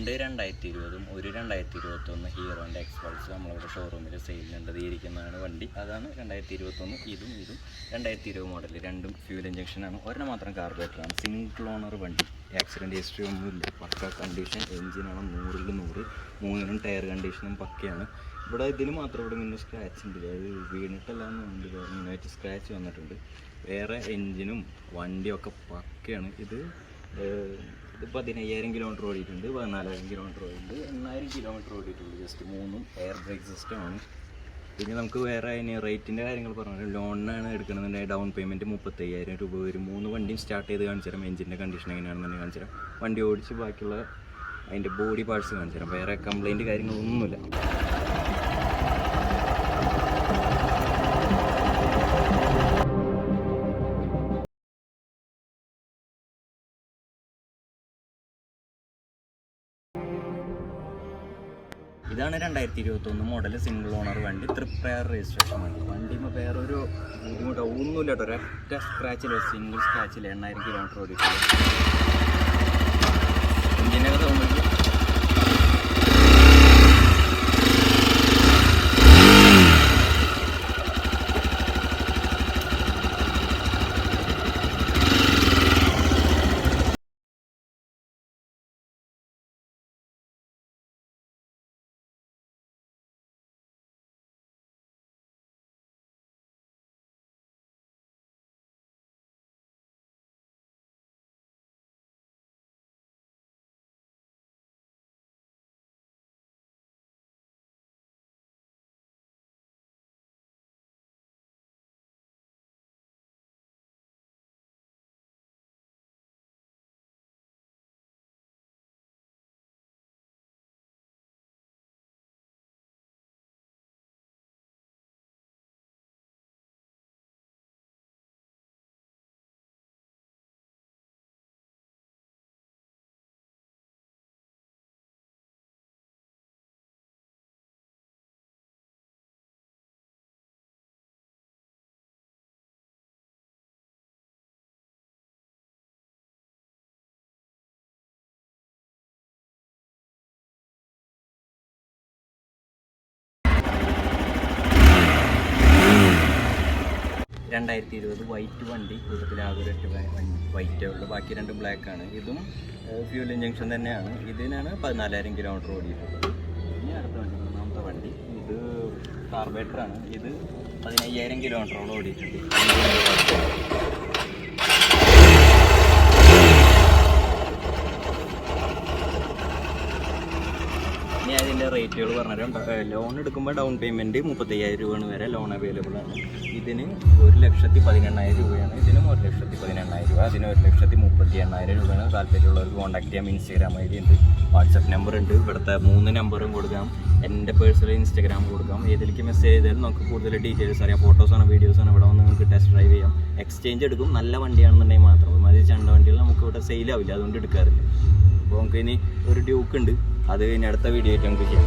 2020 ഒരു 2021 ഹീറോൻ്റെ എക്സ്പൾസ് നമ്മളിവിടെ ഷോറൂമിൽ സെയിലുണ്ട്. ഇരിക്കുന്നതാണ് വണ്ടി, അതാണ് 2021. ഇതും 2020 മോഡൽ, രണ്ടും ഫ്യൂൽ ഇഞ്ചക്ഷനാണ്. ഒരെണ്ണം മാത്രം കാർബറേറ്ററാണ്. സിംഗിൾ ഓണർ വണ്ടി, ആക്സിഡൻറ്റ് ഹിസ്റ്ററി ഒന്നുമില്ല, പക്ക കണ്ടീഷൻ എഞ്ചിനാണ് 100ൽ 100. മൂന്നിനും ടയർ കണ്ടീഷനും പക്കയാണ്. ഇവിടെ ഇതിന് മാത്രം ഇവിടെ ഇങ്ങനെ സ്ക്രാച്ച് ഉണ്ട്, അത് വീണിട്ടെല്ലാം ഉണ്ട്, ഇങ്ങനെയായിട്ട് സ്ക്രാച്ച് വന്നിട്ടുണ്ട്. വേറെ എഞ്ചിനും വണ്ടിയൊക്കെ പക്കയാണ്. ഇത് 15,000 കിലോമീറ്റർ ഓടിയിട്ടുണ്ട്, 14,000 കിലോമീറ്റർ ഓടിയിട്ടുണ്ട്, 8,000 കിലോമീറ്റർ ഓടിയിട്ടുണ്ട്. ജസ്റ്റ് മൂന്നും എയർ ബ്രേക്ക് സിസ്റ്റമാണ്. പിന്നെ നമുക്ക് വേറെ അതിന് റേറ്റിൻ്റെ കാര്യങ്ങൾ പറഞ്ഞാൽ, ലോണിനാണ് എടുക്കണമെന്നുണ്ടെങ്കിൽ ഡൗൺ പേയ്മെൻറ്റ് 35,000 രൂപ വരും. 3 വണ്ടിയും സ്റ്റാർട്ട് ചെയ്ത് കാണിച്ചു തരാം. എഞ്ചിൻ്റെ കണ്ടീഷൻ എങ്ങനെയാണെന്ന് കാണിച്ചു തരാം. വണ്ടി ഓടിച്ച് ബാക്കിയുള്ള അതിൻ്റെ ബോഡി പാർട്സ് കാണിച്ചു തരാം. വേറെ കംപ്ലൈൻറ്റ് കാര്യങ്ങളൊന്നുമില്ല. ഇതാണ് 2021 മോഡൽ സിംഗിൾ ഓണർ വണ്ടി, തൃപ്രയാർ രജിസ്ട്രേഷൻ വണ്ടി. വണ്ടിയുമ്പോൾ വേറൊരു ബുദ്ധിമുട്ടോ ഒന്നുമില്ല കേട്ടോ. ഒരൊറ്റ സ്ക്രാച്ചില്ല, സിംഗിൾ സ്ക്രാച്ചില്ല. 8,000 കിലോമീറ്റർ ഓടിയിട്ടുള്ളൂ. എഞ്ചിനൊക്കെ തോന്നുന്നു വൈറ്റ് വണ്ടി. കൂട്ടത്തിൽ ആകെ ഒരു 8 വൈറ്റേ ഉള്ളൂ, ബാക്കി 2 ബ്ലാക്കാണ്. ഇതും ഫ്യൂൽ ഇഞ്ചക്ഷൻ തന്നെയാണ്. ഇതിനാണ് 14,000 കിലോമീറ്റർ ഓടിയിട്ടുള്ളത്. ഇനി അടുത്ത വണ്ടി, 3ാമത്തെ വണ്ടി, ഇത് കാർബറേറ്ററാണ്. ഇത് 15,000 കിലോമീറ്ററോളം ഓടിയിട്ടുണ്ട്. ഇനി അതിൻ്റെ റേറ്റുകൾ പറഞ്ഞുതരാം. ലോൺ എടുക്കുമ്പോൾ ഡൗൺ പേയ്മെൻറ്റ് 35,000 രൂപയാണ് വരെ ലോൺ അവൈലബിൾ ആണ്. ഇതിന് 1,18,000 രൂപയാണ്. ഇതിനും 1,18,000 രൂപ. അതിന് 1,38,000 രൂപയാണ്. താല്പര്യമുള്ളവർക്ക് കോൺടാക്ട് ചെയ്യാം. ഇൻസ്റ്റാഗ്രാം ഐ ഡി ഉണ്ട്, വാട്സപ്പ് നമ്പർ ഉണ്ട്. ഇവിടുത്തെ 3 നമ്പറും കൊടുക്കാം. എൻ്റെ പേഴ്സണൽ ഇൻസ്റ്റാഗ്രാം കൊടുക്കാം. ഏതിലേക്ക് മെസ്സേജ് ചെയ്താലും നമുക്ക് കൂടുതൽ ഡീറ്റെയിൽസ് അറിയാം. ഫോട്ടോസാണ്, വീഡിയോസാണ്. ഇവിടെ വന്ന് നമുക്ക് ടെസ്റ്റ് ഡ്രൈവ് ചെയ്യാം. എക്സ്ചേഞ്ച് എടുക്കും, നല്ല വണ്ടിയാണെന്നുണ്ടെങ്കിൽ മാത്രം. മതി ചണ്ട വണ്ടികൾ നമുക്ക് ഇവിടെ സെയിലാവില്ല, അതുകൊണ്ട് എടുക്കാറില്ല. അപ്പോൾ നമുക്ക് ഇനി ഒരു ഡ്യൂക്ക് ഉണ്ട്, അത് ഇനി അടുത്ത വീഡിയോ ആയിട്ട് നമുക്ക് ചെയ്യാം.